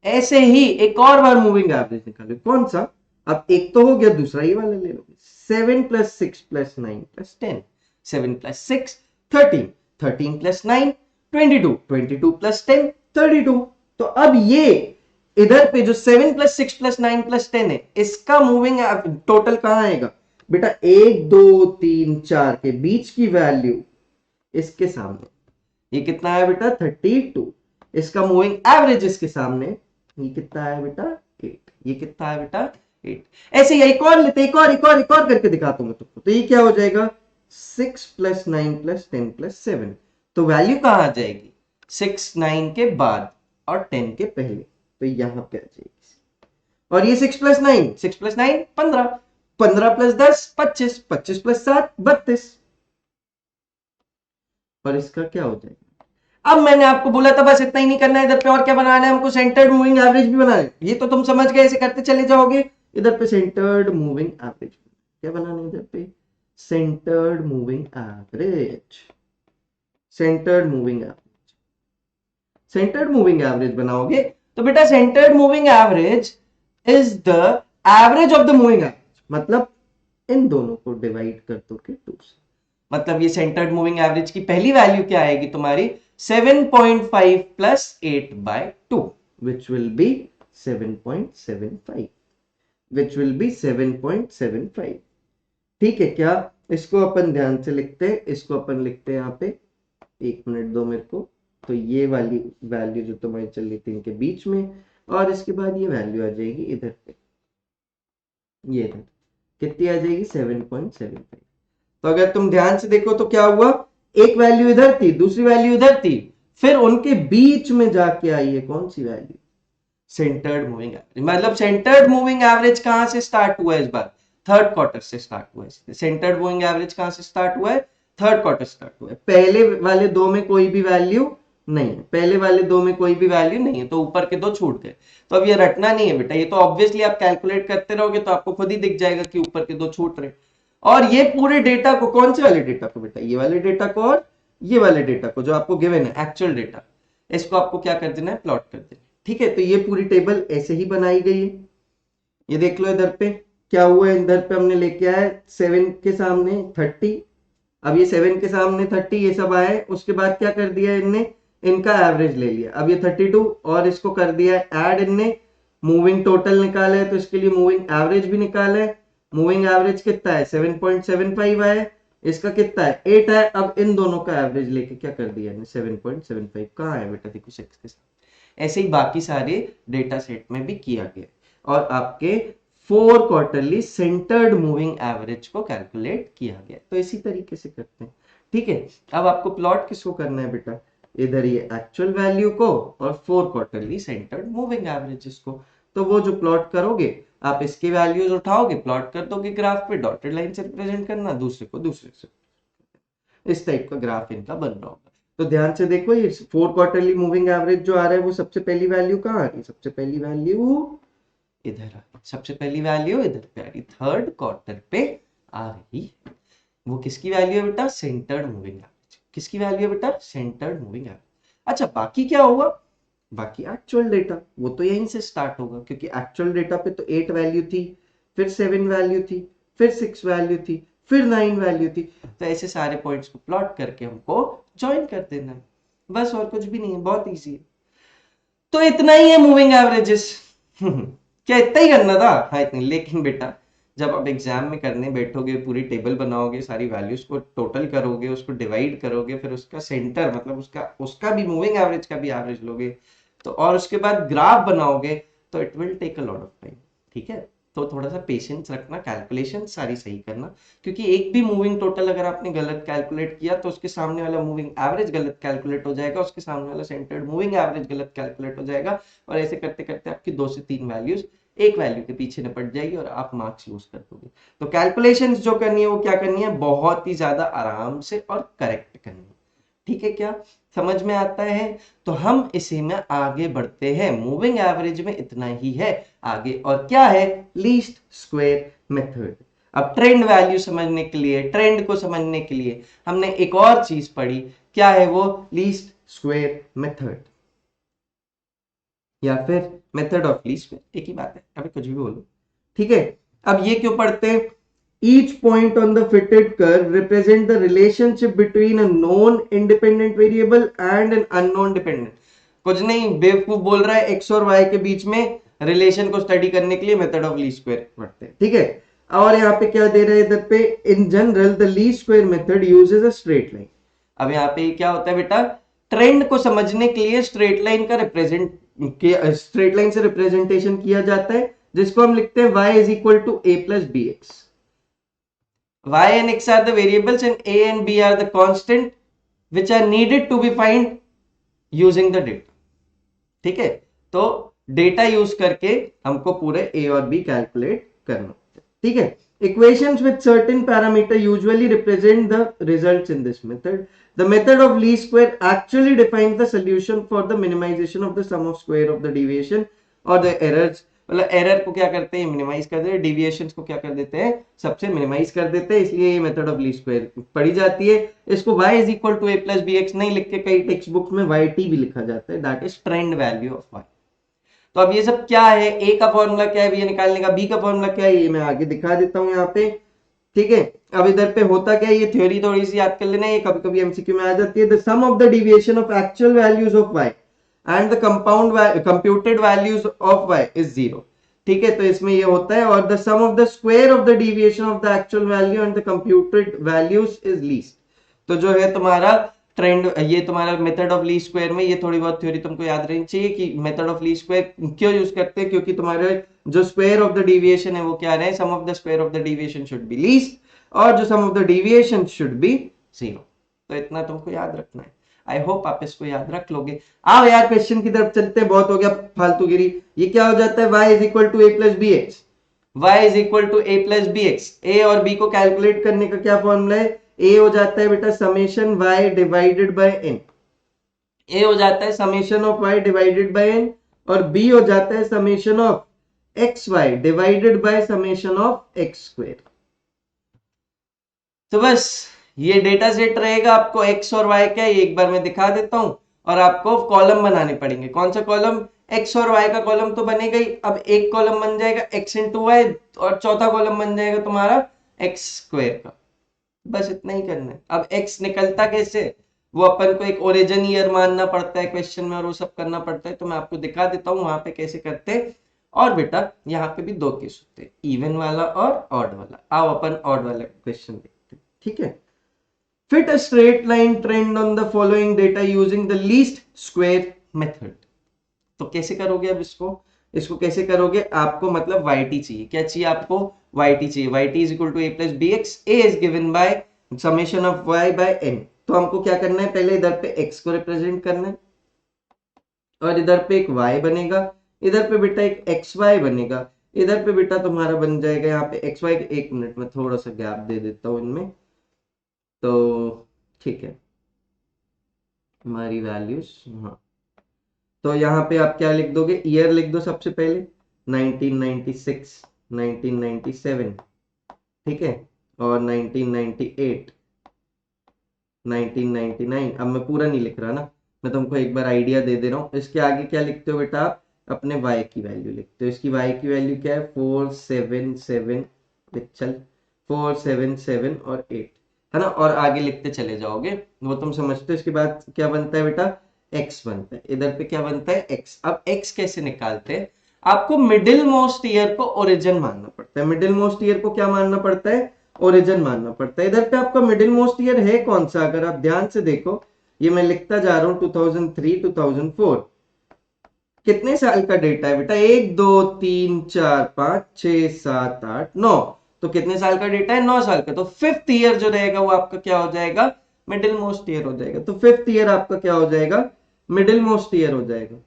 ऐसे ही एक और बार मूविंग एवरेज निकालो, कौन सा, अब एक तो हो गया, दूसरा ये वाला ले लोगे, 7 + 6 + 9 + 10, 7 + 6 13, 13 + 9 22, 22 + 10 32। तो अब ये इधर पे जो 7 + 6 + 9 + 10 है, इसका मूविंग टोटल कहां आएगा बेटा, 1 2 3 4 के बीच की वैल्यू इसके सामने, ये कितना है बेटा 32। इसका मूविंग एवरेज इसके सामने, ये कितना है बेटा 8, ये कितना है बेटा 8। ऐसे ही एक और लेते, एक और करके दिखाता हूं मैं तुमको। तो ये क्या हो जाएगा 6 + 9 + 10 + 7, तो वैल्यू कहां आ जाएगी, 6 9 के बाद और 10 के पहले, तो यहां पे आ जाएगी। और ये 6 + 9, 6 + 9 15, 15 + 10 25, 25 + 7 32, और इसका क्या हो जाएगा। अब मैंने आपको बोला था बस इतना ही नहीं करना है इधर पे, और क्या बनाना है हमको, सेंटर्ड मूविंग एवरेज भी बनाना है। ये तो तुम समझ गए, ऐसे करते चले जाओगे। इधर पे सेंटर्ड मूविंग एवरेज, क्या बनाना है इधर पे, centred moving average, centred moving average, centred moving average बनाओगे। तो बेटा centred moving average is the average of the moving average, मतलब इन दोनों को डिवाइड कर दो के 2 से। मतलब ये सेंटर्ड मूविंग एवरेज की पहली वैल्यू क्या आएगी तुम्हारी, 7.5 + 8/2, which will be 7.75, which will be 7.75। ठीक है क्या, इसको अपन ध्यान से लिखते हैं, इसको अपन लिखते हैं यहाँ पे, एक मिनट दो मेरे को। तो ये वाली वैल्यू जो तुम्हारी चल रही थी इनके बीच में, और इसके बाद ये वैल्यू आ जाएगी इधर पे, ये इधर कितनी आ जाएगी 7.75। तो अगर तुम ध्यान से देखो तो क्या हुआ, एक वैल्यू इधर थी, दूसरी वैल्यू इधर थी, फिर उनके बीच में जाके आई है कौन सी वैल्यू, सेंटर्ड मूविंग एवरेज। मतलब सेंटर्ड मूविंग एवरेज कहां से स्टार्ट हुआ है इस बार, थर्ड क्वार्टर से स्टार्ट हुआ है। सेंटर्ड मूविंग एवरेज कहां से स्टार्ट हुआ है, थर्ड क्वार्टर स्टार्ट हुआ है। पहले वाले दो में कोई भी वैल्यू नहीं है, पहले वाले दो में कोई भी वैल्यू नहीं है, तो ऊपर के दो छूट गए। तो अब ये रटना नहीं है बेटा, ये तो ऑब्वियसली आप कैलकुलेट करते रहोगे तो आपको खुद ही दिख जाएगा कि ऊपर के दो छूट रहे। और ये पूरे डेटा को, कौन से वाले डेटा को बेटा, ये वाले डेटा को और ये वाले डेटा को जो आपको गिवन है एक्चुअल डेटा, इसको आपको क्या कर देना है, प्लॉट कर देना है। ठीक है, तो ये पूरी टेबल ऐसे ही बनाई गई है। ये देख लो इधर पे क्या हुआ है, इधर पे हमने लेके आया 7 के सामने 30, अब ये 7 के सामने 30 ये सब आए, उसके बाद क्या कर दिया इनने, इनका एवरेज ले लिया। अब ये 32 और इसको कर दिया ऐड इनने, मूविंग टोटल निकाला है तो इसके लिए मूविंग एवरेज भी निकाला है। मूविंग एवरेज कितना है 7.75 आया, इसका कितना है 8 है। अब इन दोनों का एवरेज लेके क्या कर दिया इन्हें 7.75, कहाँ है बेटा देखो 6 के साथ। ऐसे ही बाकी सारे डेटा सेट में भी किया गया, और आपके 4 क्वार्टरली सेंटर्ड मूविंग एवरेज को कैलकुलेट किया गया। तो इसी तरीके से करते हैं। ठीक है, अब आपको प्लॉट किसको करना है बेटा, इधर ये एक्चुअल वैल्यू को और 4 क्वार्टरली सेंटर्ड मूविंग एवरेजेस को। तो वो जो प्लॉट करोगे आप इसके वैल्यूज उठाओगे, प्लॉट कर दोगे ग्राफ पे, डॉटेड लाइन से रिप्रेजेंट करना, दूसरे को दूसरे से, इस टाइप का ग्राफ इनका बन रहा होगा। तो ध्यान से देखो, ये 4 क्वार्टरली मूविंग एवरेज जो आ रहा है वो सबसे पहली वैल्यू कहाँ आ रही है? सबसे पहली वैल्यू इधर आ रही, सबसे पहली वैल्यू इधर पे आ रही, थर्ड क्वार्टर पे आ रही है। वो किसकी वैल्यू है बेटा? Centred moving average. किसकी वैल्यू है बेटा? Centred moving average. अच्छा, बाकी क्या होगा? बाकी एक्चुअल डेटा, वो तो यहीं से स्टार्ट होगा, क्योंकि एक्चुअल डेटा पे तो 8 वैल्यू थी, फिर 7 वैल्यू थी, फिर 6 वैल्यू थी, फिर 9 वैल्यू थी। तो ऐसे सारे पॉइंट्स को प्लॉट करके हमको ज्वाइन कर देना है, बस, और कुछ भी नहीं है, बहुत इजी है। तो इतना ही है मूविंग एवरेजेस। क्या इतना ही करना था? हाँ, इतना। लेकिन बेटा जब आप एग्जाम में करने बैठोगे, पूरी टेबल बनाओगे, सारी वैल्यूज को टोटल करोगे, उसको डिवाइड करोगे, फिर उसका सेंटर मतलब उसका उसका भी मूविंग एवरेज का भी एवरेज लोगे, तो और उसके बाद ग्राफ बनाओगे, तो it will take a lot of time. ठीक है, तो थोड़ा सा पेशेंस रखना, कैलकुलेशन सारी सही करना, क्योंकि एक भी मूविंग टोटल अगर आपने गलत कैलकुलेट किया तो उसके सामने वाला मूविंग एवरेज गलत कैलकुलेट हो जाएगा, उसके सामने वाला सेंटर्ड मूविंग एवरेज गलत कैलकुलेट हो जाएगा, और ऐसे करते करते आपकी 2 से 3 वैल्यूज एक वैल्यू के पीछे निपट जाएगी और आप मार्क्स लूज कर दोगे। तो कैलकुलेशंस जो करनी है वो क्या करनी है? बहुत ही ज्यादा आराम से और करेक्ट करनी है। ठीक है, क्या समझ में आता है? तो हम इसी में आगे बढ़ते हैं। मूविंग एवरेज में इतना ही है, आगे और क्या है? Least square method. अब ट्रेंड वैल्यू समझने के लिए, ट्रेंड को समझने के लिए हमने एक और चीज पढ़ी, क्या है वो? लीस्ट स्क्वायर मेथड, या फिर मेथड ऑफ लीस्ट स्क्वायर, एक ही बात है, अभी कुछ भी बोलो। ठीक है, अब ये क्यों पढ़ते हैं? Each point on the fitted curve represent the relationship between a known independent variable and an unknown dependent। कुछ नहीं, बेवकूफ बोल रहा है, x और y के बीच में रिलेशन को स्टडी करने के लिए मेथड ऑफ लीस्ट स्क्वायर पढ़ते हैं। ठीक है, और यहाँ पे क्या दे रहा है इधर पे? In general the least square method uses a straight line. अब यहाँ पे क्या होता है बेटा? ट्रेंड को समझने के लिए स्ट्रेट लाइन का स्ट्रेट लाइन से रिप्रेजेंटेशन किया जाता है, जिसको हम लिखते हैं y is equal to a plus B X. Y and X are the variables and A and B are the constant which are needed to be find using the data। ठीक है, तो डेटा यूज करके हमको पूरे A और B calculate करना। ठीक है, equations with certain parameter usually represent the results in this method। The method of least square actually defines the solution for the minimization of the sum of square of the deviation or the errors। मतलब error को क्या करते हैं? Minimise कर देते हैं, deviation को क्या कर देते हैं? सबसे मिनिमाइज कर देते हैं, इसलिए ये मेथड ऑफ लीस्ट स्क्वायर पढ़ी जाती है। इसको y is equal to a plus B X नहीं लिख के कई टेक्स्ट बुक में yt भी लिखा जाता है, that is trend value of y। तो अब ये सब क्या है? ए का फॉर्मूला क्या है ये निकालने का, बी का फॉर्मूला क्या है ये मैं आगे दिखा देता हूं यहाँ पे। ठीक है, अब इधर पे होता क्या है, ये थ्योरी थोड़ी सी याद कर लेना, ये कभी कभी एमसीक्यू में आ जाती है। The sum of the deviation of actual values of y and the computed values of y is 0। ठीक है, तो इसमें ये होता है, और the sum of the square of the deviation of the actual value and the computed values is least. तो जो है तुम्हारा ट्रेंड, ये तुम्हारा मेथड ऑफ लीस्ट स्क्वायर में ये थोड़ी बहुत थ्योरी तुमको याद रहनी चाहिए कि मेथड ऑफ लीस्ट स्क्वायर क्यों यूज करते हैं, क्योंकि तुम्हारे जो स्क्वायर ऑफ द डिविएशन है वो क्या रहे? Sum of the square of the deviation should be least, और जो sum of the deviation should be 0। तो इतना तुमको याद रखना है। आई होप आप इसको याद रख लोगे। आओ यार क्वेश्चन की तरफ चलते हैं, बहुत हो गया फालतूगिरी। ये क्या हो जाता है? y is equal to a plus B X. y is equal to a plus B X. a और b को कैलकुलेट करने का क्या फॉर्मूला है? a हो जाता है बेटा summation y divided by n। a हो जाता है summation of y divided by n, और b हो जाता है summation of xy divided by summation of x square. तो बस ये डेटा सेट रहेगा, आपको x और y क्या है एक बार मैं दिखा देता हूं, और आपको कॉलम बनाने पड़ेंगे। कौन सा कॉलम? x और y का कॉलम तो बनेगा ही। अब एक कॉलम बन जाएगा x इंटू वाई, और चौथा कॉलम बन जाएगा तुम्हारा x स्क्वायर का। बस इतना ही करना है। अब x निकलता कैसे? वो अपन को एक ओरिजिन ईयर मानना पड़ता है क्वेश्चन में, और वो सब करना पड़ता है, तो मैं आपको दिखा देता हूँ वहां पे कैसे करते हैं। और बेटा यहाँ पे भी 2 केस होते हैं, इवन वाला और ऑड वाला। आओ अपन ऑड वाला क्वेश्चन देखते हैं। ठीक है, fit a straight line trend on the following data using the least square method। तो कैसे करोगे? अब इसको कैसे करोगे? आपको मतलब yt चाहिए। क्या चाहिए आपको? yt चाहिए। yt is equal to a plus bx, a is given by summation of y by n। तो हमको क्या करना है? पहले इधर पे x को रिप्रेजेंट करना है, और इधर पे एक y बनेगा, इधर पे बेटा एक एक्स वाई बनेगा, इधर पे बेटा तुम्हारा बन जाएगा यहाँ पे एक्स वाई। एक मिनट में थोड़ा सा गैप दे देता हूँ इनमें, तो ठीक है हमारी वैल्यूज। हाँ तो यहाँ पे आप क्या लिख दोगे, ईयर लिख दो सबसे पहले 1996, 1997, ठीक है, और 1998, 1999। अब मैं पूरा नहीं लिख रहा ना, मैं तुमको एक बार आइडिया दे दे रहा हूँ। इसके आगे क्या लिखते हो बेटा आप, अपने y की वैल्यू लिखते हो। इसकी y की वैल्यू क्या है 477, चल 477 और 8 है ना, और आगे लिखते चले जाओगे, वो तुम समझते हो। इसके बाद क्या बनता है बेटा, x बनता है, इधर पे क्या बनता है x। अब x कैसे निकालते हैं, आपको मिडिल मोस्ट ईयर को ओरिजिन मानना पड़ता है। मिडिल मोस्ट ईयर को क्या मानना पड़ता है, ओरिजिन मानना पड़ता है। इधर पे आपका मिडिल मोस्ट ईयर है कौन सा, अगर आप ध्यान से देखो, ये मैं लिखता जा रहा हूं 2003 2004। कितने साल का डेटा है बेटा, 1 2 3 4 5 6 7 8 9, तो कितने साल का डेटा है, 9 साल का। तो फिफ्थ ईयर जो रहेगा वो आपका क्या हो जाएगा, मिडिल मोस्ट ईयर हो जाएगा। तो फिफ्थ ईयर आपका क्या हो जाएगा, मिडिल मोस्ट ईयर हो जाएगा।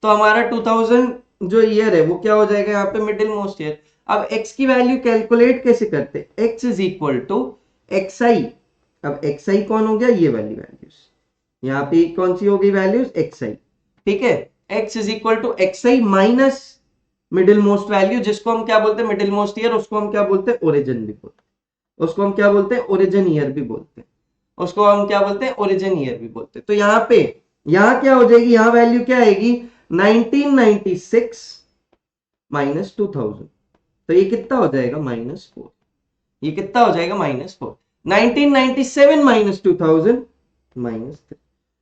तो हमारा 2000 जो ईयर है वो क्या हो जाएगा यहाँ पे, मिडिल मोस्ट ईयर। अब x की वैल्यू कैलकुलेट कैसे करते, x is equal to x i. अब एक्स आई कौन हो गया, ये वाली वैल्यूज, यहाँ पे कौन सी हो गई वैल्यूज, एक्स आई, ठीक है। x is equal to x I minus middle most value, जिसको हम क्या बोलते हैं, मिडिल मोस्ट ईयर, उसको हम क्या बोलते हैं, ओरिजिन भी बोलते हैं, उसको हम क्या बोलते हैं, ओरिजिन ईयर भी बोलते हैं, उसको हम क्या बोलते हैं, ओरिजिन ईयर भी बोलते हैं। तो यहाँ पे यहाँ क्या हो जाएगी, यहाँ वैल्यू क्या आएगी 1996 माइनस 2000, तो ये कितना हो जाएगा -4। ये कितना हो जाएगा -4। 1997 माइनस 2000 -3,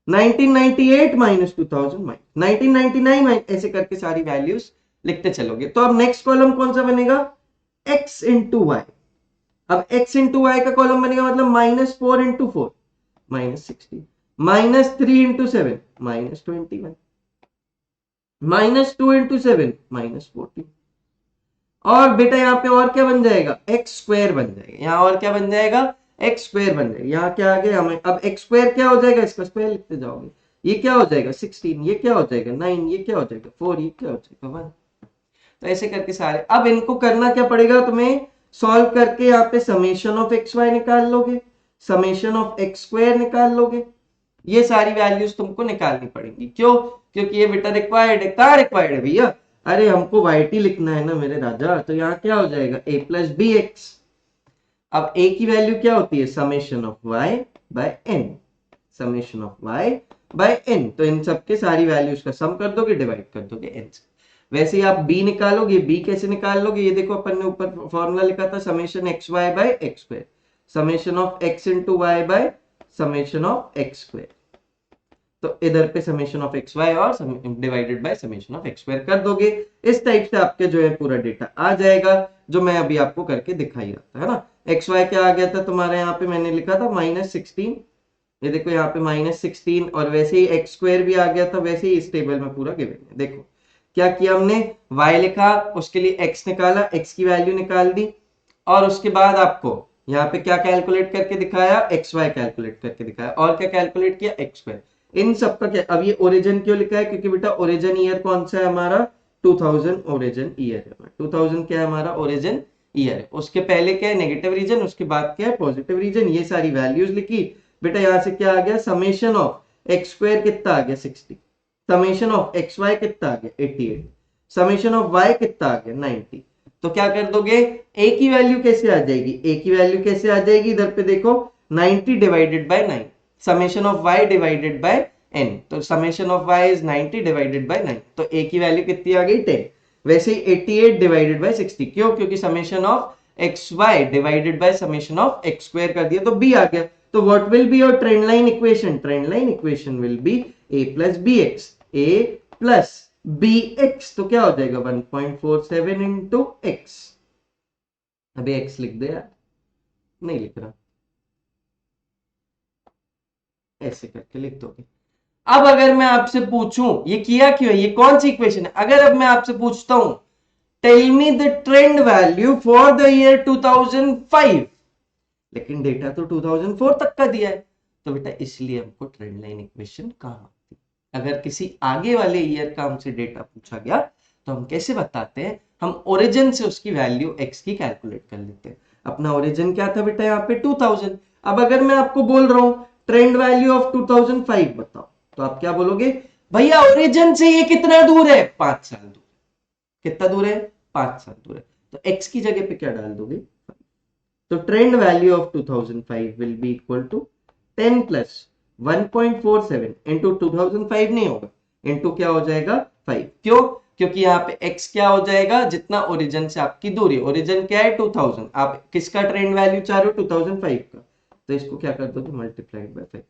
1998 माइनस 2000 माइनस 1999, ऐसे करके सारी वैल्यूज लिखते चलोगे। तो अब नेक्स्ट कॉलम कौन सा बनेगा, x इंटू वाई। अब x इंटू वाई का कॉलम बनेगा मतलब -4 इंटू 4 -16, -3 इंटू 7 -21, -2 इंटू 7 -14। और बेटा यहाँ पे और क्या बन जाएगा, एक्स स्क्वायर बन जाएगा। यहाँ और क्या बन जाएगा, एक्स स्क्वायर बन जाएगा। यहाँ क्या आ गया हमें, अब एक्स स्क्वायर क्या हो जाएगा, इसका स्क्वायर लिखते जाओगे। ये क्या हो जाएगा 16, ये क्या हो जाएगा 9, ये क्या हो जाएगा 4, ये क्या हो जाएगा 1। तो ऐसे करके सारे, अब इनको करना क्या पड़ेगा तुम्हें, सॉल्व करके यहाँ पे समेशन ऑफ एक्स वाई निकाल लोगे, समेशन ऑफ एक्स स्क्वायर निकाल लोगे। ये सारी वैल्यूज तुमको निकालनी पड़ेंगी। क्यों, क्योंकि ये बेटा रिक्वायर्ड है। कहाँ रिक्वायर्ड है भैया, अरे हमको वाई लिखना है ना मेरे राजा। तो यहाँ क्या हो जाएगा a प्लस बी एक्स। अब a की वैल्यू क्या होती है, summation of y by n, summation of y by n। तो इन सबके सारी वैल्यूज का सम कर दोगे, डिवाइड कर दोगे n से। वैसे ही आप b निकालोगे, b कैसे निकाल लोगे, ये देखो अपन ने ऊपर फॉर्मूला लिखा था summation X Y by X square, summation of x into Y by summation of X square. तो इधर पे समेशन ऑफ एक्स वाई और divided by summation of X square कर दोगे। इस टाइप से आपके जो है पूरा डेटा आ जाएगा, जो मैं अभी आपको करके दिखाई रहा था, है ना। एक्स वाई क्या आ गया था तुम्हारे, यहाँ पे मैंने लिखा था -16, ये देखो यहाँ पे -16, और वैसे ही एक्स स्क्वायर भी आ गया था, वैसे ही इस टेबल में पूरा गिवन है। देखो क्या किया हमने, y लिखा, उसके लिए x निकाला, x की वैल्यू निकाल दी, और उसके बाद आपको यहाँ पे क्या कैलकुलेट करके दिखाया, एक्स वाई कैलकुलेट करके दिखाया, और क्या कैलकुलेट किया, एक्स स्क्वायर। इन सबका क्या, अब ये ओरिजिन क्यों लिखा है, क्योंकि बेटा ओरिजिन ईयर कौन सा है हमारा, 2000 ओरिजिन ईयर है। 2000 क्या है हमारा, ओरिजिन ईयर है। उसके पहले क्या है, नेगेटिव रीजन, उसके बाद क्या है, पॉजिटिव रीजन। ये सारी वैल्यूज लिखी बेटा। यहाँ से क्या आ गया, समेशन ऑफ एक्स स्क्वायर कितना आ गया 60, समेशन ऑफ एक्स वाई कितना आ गया 88, समेशन ऑफ वाई कितना आ गया 90। तो क्या कर दोगे, a की वैल्यू कैसे आ जाएगी, a की वैल्यू कैसे आ जाएगी, इधर पे देखो 90 divided by 9, summation of y divided by n। तो summation of y is 90 divided by 9, तो a की वैल्यू कितनी आ गई 10। वैसे ही 88 डिवाइडेड बाय 60, क्यों, क्योंकि summation of X Y divided by summation of X square कर दिया तो b आ गया। तो what will be your trend line equation, trend line equation will be a plus B X, a plus B X. तो क्या हो जाएगा 1.47 इंटू एक्स। अभी एक्स लिख दे यार, नहीं लिख रहा, ऐसे करके लिख दोगे। अब अगर मैं आपसे पूछूं ये किया क्यों है, ये कौन सी इक्वेशन है, अगर अब मैं आपसे पूछता हूं tell me the trend value for the year 2005, लेकिन डेटा तो 2004 तक का दिया है, तो बेटा इसलिए हमको ट्रेंड लाइन इक्वेशन काम आती है। अगर किसी आगे वाले ईयर का हमसे डेटा पूछा गया तो हम कैसे बताते हैं, हम ओरिजिन से उसकी वैल्यू x की कैलकुलेट कर लेते हैं। अपना ओरिजिन क्या था बेटा यहाँ पे 2000। अब अगर मैं आपको बोल रहा हूं ट्रेंड वैल्यू ऑफ 2005 बताओ, तो आप क्या बोलोगे, भैया ओरिजिन से ये कितना दूर है, 5 साल दूर। कितना दूर है, 5 साल दूर है। तो x की जगह पे क्या डाल दोगे, तो trend value of 2005 will be equal to 10 plus 1.47 into 2005 नहीं होगा, इंटू क्या हो जाएगा 5। क्यों, क्योंकि यहाँ पे x क्या हो जाएगा, जितना ओरिजिन से आपकी दूरी, ओरिजिन क्या है 2000, आप किसका ट्रेंड वैल्यू चाह रहे हो 2005 का, तो इसको क्या कर दोगे मल्टीप्लाइड बाय 5।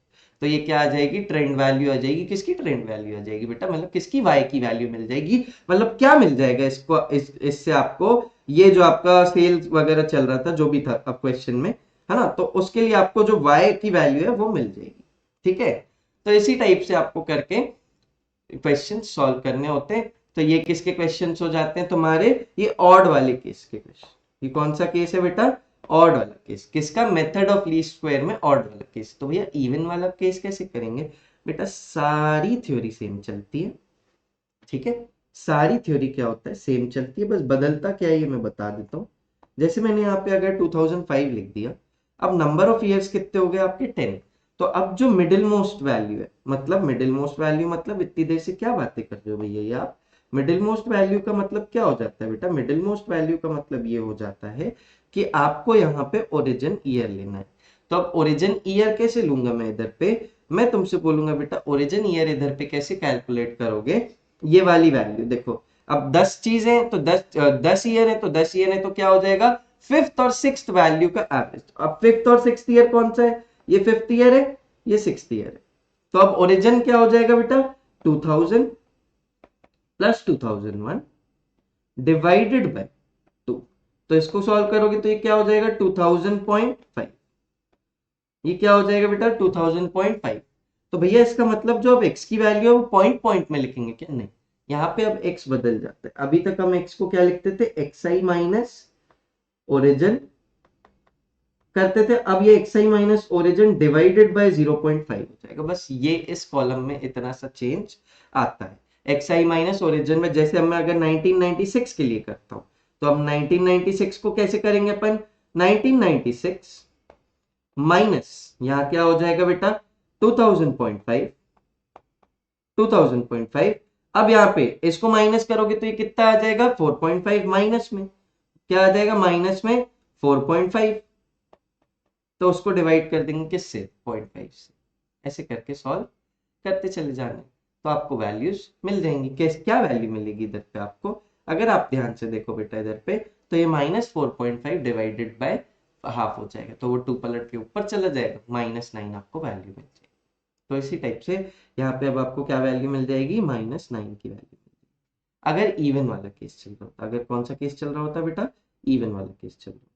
तो ये क्या आ जाएगी, ट्रेंड वैल्यू आ जाएगी, किसकी ट्रेंड वैल्यू आ जाएगी बेटा, मतलब किसकी y की वैल्यू मिल जाएगी, मतलब क्या मिल जाएगा इसको, इससे आपको ये जो आपका सेल्स वगैरह चल रहा था जो भी था अब क्वेश्चन में, है ना, तो उसके लिए आपको जो y की वैल्यू है वो मिल जाएगी। ठीक है, तो इसी टाइप से आपको करके क्वेश्चन सॉल्व करने होते हैं। तो ये किसके क्वेश्चंस हो जाते हैं तुम्हारे, ये ऑड वाले केस के क्वेश्चन। ये कौन सा केस है बेटा, ऑड वाला केस। किसका, मेथड ऑफ लीस्ट स्क्वायर में ऑड वाला केस। तो भैया इवन वाला केस कैसे करेंगे बेटा, सारी थ्योरी सेम चलती है। ठीक है, सारी थ्योरी क्या होता है, सेम चलती है, बस बदलता क्या है ये मैं बता देता हूँ। जैसे मैंने यहाँ पे अगर 2005 लिख दिया, अब नंबर ऑफ ईयर्स कितने हो गए आपके 10। तो अब जो मिडिल मोस्ट वैल्यू है, मतलब मिडिल मोस्ट वैल्यू मतलब इतनी देर से क्या बातें कर रहे हो भैया ये आप, मिडिल मोस्ट वैल्यू का मतलब क्या हो जाता है बेटा, मिडिल मोस्ट वैल्यू का मतलब ये हो जाता है कि आपको यहाँ पे ओरिजिन ईयर लेना है। तो अब ओरिजिन ईयर कैसे लूंगा मैं इधर पे, मैं तुमसे बोलूंगा बेटा ओरिजिन ईयर इधर पे कैसे कैलकुलेट करोगे, ये वाली वैल्यू देखो। अब 10 चीजें तो 10 ईयर है, तो 10 ईयर है तो क्या हो जाएगा, फिफ्थ और सिक्स्थ वैल्यू का एवरेज। अब फिफ्थ और सिक्स्थ ईयर कौन सा है, ये फिफ्थ ईयर है, ये सिक्स्थ ईयर है। तो अब ओरिजिन क्या हो जाएगा बेटा, 2000 प्लस 2001 डिवाइडेड बाय 2। तो इसको सॉल्व करोगे तो ये क्या हो जाएगा 2000.5। ये क्या हो जाएगा बेटा 2000.5। तो भैया इसका मतलब जो अब x की वैल्यू है वो पॉइंट पॉइंट में लिखेंगे क्या, नहीं, यहाँ पे अब x बदल जाता है। अभी तक हम x को क्या लिखते थे, xi माइनस ओरिजिन करते थे, अब ये xi minus origin divided by 0.5 हो जाएगा। बस ये इस कॉलम में इतना सा चेंज आता है। xi माइनस ओरिजिन में जैसे अब मैं अगर 1996 के लिए करता हूँ, तो अब 1996 को कैसे करेंगे अपन, 1996 माइनस यहां क्या हो जाएगा बेटा 2000.5, 2000.5। अब यहाँ पे इसको माइनस करोगे तो ये कितना आ जाएगा 4.5, माइनस में क्या आ जाएगा, माइनस में 4.5। तो उसको डिवाइड कर देंगे किससे, 0.5 से। ऐसे करके सॉल्व करते चले जाना, तो आपको वैल्यूज मिल जाएंगी। क्या वैल्यू मिलेगी इधर पे आपको, अगर आप ध्यान से देखो बेटा इधर पे, तो ये -4.5 डिवाइडेड बाय हाफ हो जाएगा, तो वो 2 पलट के ऊपर चला जाएगा, -9 आपको वैल्यू मिल जाएगी। तो इसी टाइप से यहाँ पे अब आपको क्या वैल्यू मिल जाएगी, -9 की वैल्यू। अगर इवन वाला केस चल रहा होता, अगर कौन सा केस चल रहा होता बेटा, इवन वाला केस चल रहा होता।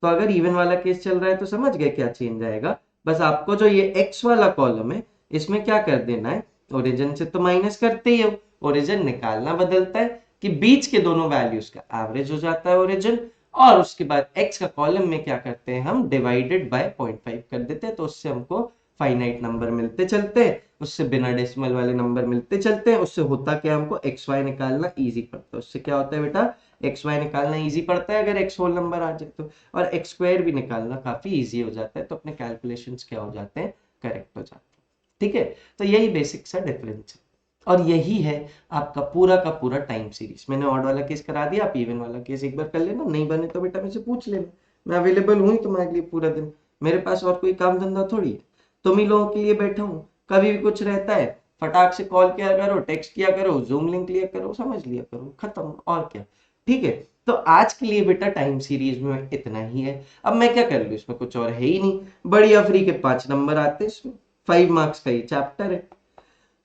तो अगर इवन वाला केस चल रहा है तो समझ गए क्या चेंज आएगा, बस आपको जो ये x वाला कॉलम है इसमें क्या कर देना है, ओरिजिन से तो माइनस करते ही हो, ओरिजिन निकालना बदलता है कि बीच के दोनों वैल्यूज का एवरेज हो जाता है ओरिजिन, और उसके बाद x का कॉलम में क्या करते हैं हम, डिवाइडेड बाय 0.5 कर देते हैं, तो उससे हमको फाइनाइट नंबर मिलते चलते हैं, उससे बिना डेसिमल वाले नंबर मिलते चलते हैं। उससे होता क्या, हमको एक्स वाई निकालना इजी पड़ता है। उससे क्या होता है बेटा, एक्स वाई निकालना इजी पड़ता है अगर एक्स होल नंबर आ जाए तो, और एक्स स्क्वायर भी निकालना काफी इजी हो जाता है, तो अपने कैलकुलेशंस क्या हो जाते हैं, करेक्ट हो जाते हैं। ठीक है, तो यही बेसिक सा डिफरेंस है, और यही है आपका पूरा का पूरा टाइम सीरीज। मैंने ऑड वाला केस करा दिया, आप इवन वाला केस एक बार कर लेना, नहीं बने तो बेटा मुझसे पूछ लेना, मैं अवेलेबल हूँ तुम्हारे लिए पूरा दिन, मेरे पास और कोई काम धंधा थोड़ी है, तुम ही लोगों के लिए बैठा हूँ। कभी भी कुछ रहता है फटाक से कॉल किया करो, टेक्स्ट किया करो, जूम लिंक लिया करो, समझ लिया करो, खत्म, और क्या। ठीक है, तो आज के लिए बेटा टाइम सीरीज में इतना ही है। अब मैं क्या कर लूँ, इसमें कुछ और है ही नहीं, बढ़िया फ्री के 5 नंबर आते हैं इसमें, 5 मार्क्स का ये चैप्टर है।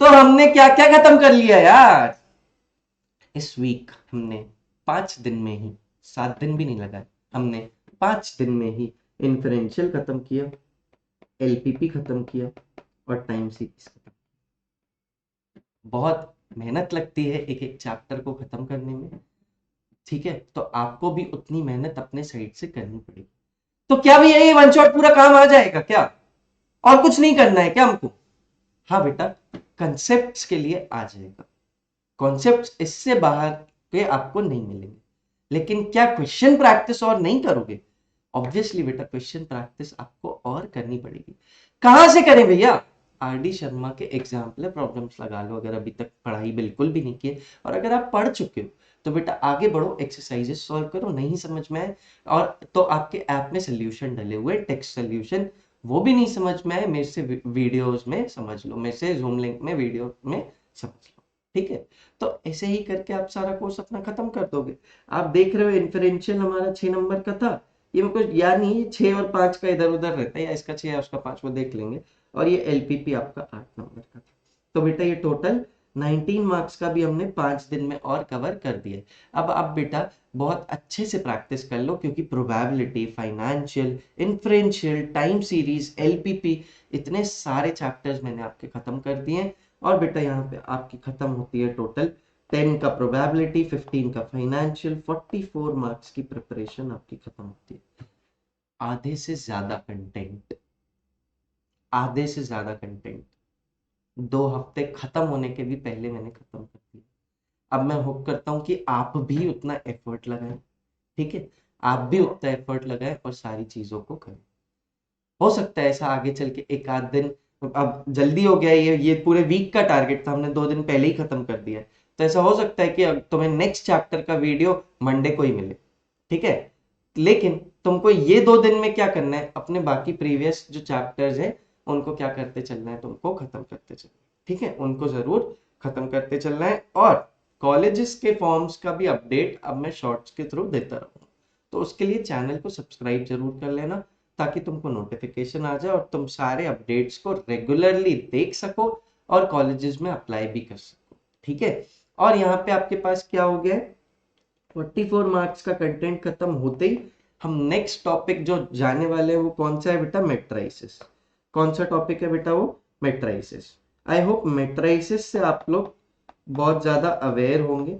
तो हमने क्या क्या खत्म कर लिया यार इस वीक, हमने 5 दिन में ही, 7 दिन भी नहीं लगा, हमने 5 दिन में ही इन्फ्रेंशियल खत्म किया, एलपीपी खत्म किया, और टाइम सीरीज खत्म। बहुत मेहनत लगती है एक एक चैप्टर को खत्म करने में, ठीक है, तो आपको भी उतनी मेहनत अपने साइड से करनी पड़ेगी। तो क्या भी यही वन शॉट पूरा काम आ जाएगा क्या, और कुछ नहीं करना है क्या हमको, हाँ बेटा कंसेप्ट्स के लिए आ जाएगा, कॉन्सेप्ट्स इससे बाहर तो ये आपको नहीं मिलेंगे। लेकिन क्या क्वेश्चन प्रैक्टिस और नहीं करोगे? ऑब्वियसली बेटा क्वेश्चन प्रैक्टिस आपको और करनी पड़ेगी। कहां से करें भैया? आरडी शर्मा के एग्जाम्पल प्रॉब्लम्स लगा लो, अगर अभी तक पढ़ाई बिल्कुल भी नहीं की है, और अगर आप पढ़ चुके हो तो बेटा आगे बढ़ो, एक्सरसाइजेस सॉल्व करो, नहीं समझ में आए और तो आपके ऐप में सोल्यूशन डले हुए, टेक्स्ट सोल्यूशन, वो भी नहीं समझ में आए, मेरे से वीडियोस में समझ लो, मेरे से जूम लिंक में वीडियो में समझ लो, ठीक है? तो ऐसे ही करके आप सारा कोर्स अपना खत्म कर दोगे। आप देख रहे हो इन्फ्रेंशियल हमारा 6 नंबर का था, ये मेरे को याद नहीं है, 6 और 5 का इधर उधर रहता है, या इसका 6 है उसका 5, वो देख लेंगे। और ये एलपीपी आपका 8 नंबर का था। तो बेटा ये टोटल 19 मार्क्स का भी हमने 5 दिन में और कवर कर दिया। अब आप बेटा बहुत अच्छे से प्रैक्टिस कर लो, क्योंकि probability, financial, inferential, time series, LPP, इतने सारे चैप्टर्स मैंने आपके खत्म कर दिए हैं। और बेटा यहाँ पे आपकी खत्म होती है टोटल 10 का प्रोबेबिलिटी, 15 का फाइनेंशियल, 44 मार्क्स की प्रिपरेशन आपकी खत्म होती है। आधे से ज्यादा कंटेंट, आधे से ज्यादा कंटेंट 2 हफ्ते खत्म होने के भी पहले मैंने खत्म कर दिया। अब मैं होप करता हूं कि आप भी उतना एफर्ट लगाएं, ठीक है? आप भी उतना एफर्ट लगाएं और सारी चीजों को करें। हो सकता है ऐसा आगे चल के एक आध दिन, अब जल्दी हो गया, ये पूरे वीक का टारगेट था, हमने 2 दिन पहले ही खत्म कर दिया है। तो ऐसा हो सकता है कि अब तुम्हें नेक्स्ट चैप्टर का वीडियो मंडे को ही मिले, ठीक है? लेकिन तुमको ये 2 दिन में क्या करना है, अपने बाकी प्रीवियस जो चैप्टर्स हैं उनको क्या करते चलना है, तुमको खत्म करते चलना है, ठीक है? उनको जरूर खत्म करते चलना है। और कॉलेजेस के फॉर्म्स का भी अपडेट अब मैं शॉर्ट्स के थ्रू देता रहूंगा, तो उसके लिए चैनल को सब्सक्राइब जरूर कर लेना, ताकि तुमको नोटिफिकेशन आ जाए और तुम सारे अपडेट्स को रेगुलरली देख सको और कॉलेजेस में अप्लाई भी कर सको, ठीक है? और यहाँ पे आपके पास क्या हो गया है, 44 मार्क्स का कंटेंट खत्म होते ही हम नेक्स्ट टॉपिक जो जाने वाले हैं वो कौन सा है बेटा? मेट्राइसिस। कौन सा टॉपिक है बेटा? वो मेट्राइसिस। आई होप मेट्राइसिस से आप लोग बहुत ज्यादा अवेयर होंगे,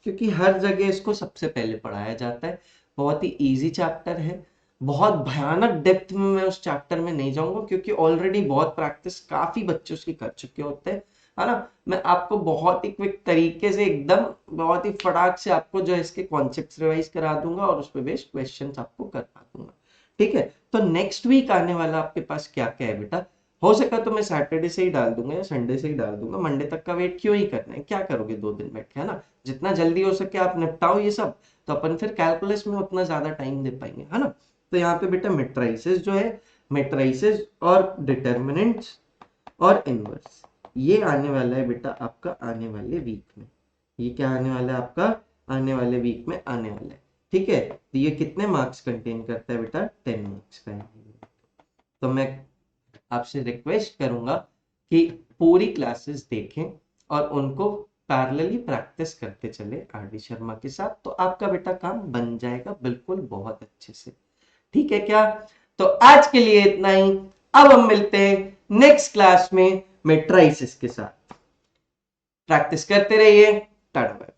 क्योंकि हर जगह इसको सबसे पहले पढ़ाया जाता है। बहुत ही इजी चैप्टर है, बहुत भयानक डेप्थ में मैं उस चैप्टर में नहीं जाऊंगा, क्योंकि ऑलरेडी बहुत प्रैक्टिस काफी बच्चे उसकी कर चुके होते हैं, है ना? मैं आपको बहुत ही क्विक तरीके से, एकदम बहुत ही फटाक से आपको जो है इसके कॉन्सेप्ट्स रिवाइज करा दूंगा और उस पे बेस्ड क्वेश्चंस आपको करवा दूंगा, ठीक है? तो नेक्स्ट वीक आने वाला आपके पास क्या क्या है बेटा? हो सका तो मैं सैटरडे से ही डाल दूंगा या संडे से ही डाल दूंगा, मंडे तक का वेट क्यों ही करना है, क्या करोगे 2 दिन बैठ के, है ना? जितना जल्दी हो सके आप निपटाओ ये सब, तो अपन फिर कैलकुलस में उतना ज्यादा टाइम दे पाएंगे, है ना? तो यहाँ पे बेटा मेट्राइसिस जो है, मेट्राइसिस और डिटर्मिनेंट्स और इनवर्स, ये आने वाला है बेटा आपका आने वाले वीक में। ये क्या आने वाला है आपका? आने वाले वीक में आने वाला है, ठीक है? तो ये कितने मार्क्स कंटेन करता है बेटा? 10 मार्क्स का है। तो मैं आपसे रिक्वेस्ट करूंगा कि पूरी क्लासेस देखें और उनको पैरेलली प्रैक्टिस करते चले आरडी शर्मा के साथ, तो आपका बेटा काम बन जाएगा बिल्कुल बहुत अच्छे से, ठीक है क्या? तो आज के लिए इतना ही। अब हम मिलते हैं नेक्स्ट क्लास में मेट्राइसिस के साथ। प्रैक्टिस करते रहिए। Tata bye.